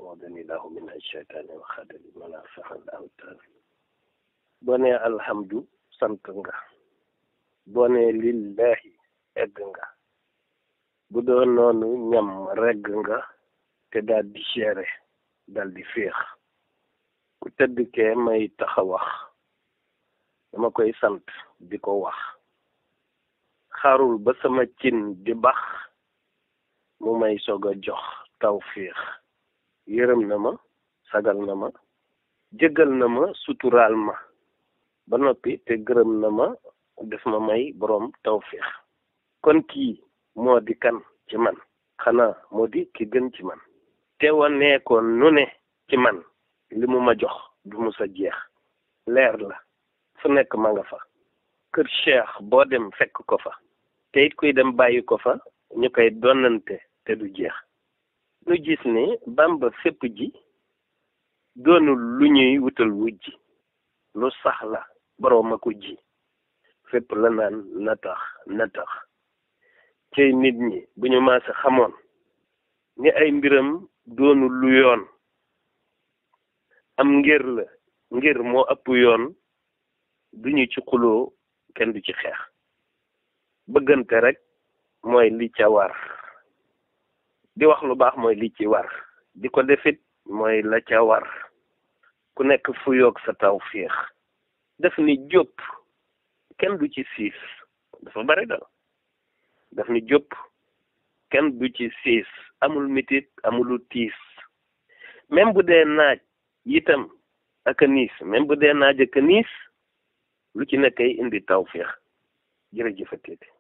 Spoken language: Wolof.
أعوذني الله من الشيطان وخذل منافع الأوتار bone alhamdu sant nga bone lillahi egg nga bu doon noonu ñam regg nga te daal di seere dal di féex ku tëdd kee may taxa wax dama koy sant di ko wax xaarul ba sama cin di bax mu may soog a jox tawfiix yërëm na ma sagal na ma jëggal na ma suturaal ma ba noppi te gërëm na ma def ma may boroom tawfiix kon kii moo di kan ci man xanaa moo di ki gën ci man teewa nekkoon nu ne ci man li mu ma jox du mu sa jeex leer la fu nekk ma nga fa kër cheikh boo dem fekk ko fa te it kuy dem bàyyi ko fa ñu koy donnante te du jeex nu gis ne Bàmba fépp ji doonul lu ñuy wutal wujji lu sax la boroom a ko ji fépp la naan na tax cey nit ñi bu ñu maase xamoon ni ay mbiram doonul lu yoon am ngir la ngir moo ëpp yoon duñu ci xuloo kenn du ci xeex bëggante rek mooy li ca war di wax lu baax mooy li ci war di ko defit mooy la ca war ku nekk fu yoog sa tawfiix daf ni jóp kenn du ci siis dafa bari dal daf ni jóp kenn du ci siis amul mitit amulu tiis même bu dee naaj itam ak a niis même bu dee naaj ak a niis lu ci nekkay indi tawfiix jërëjëfatee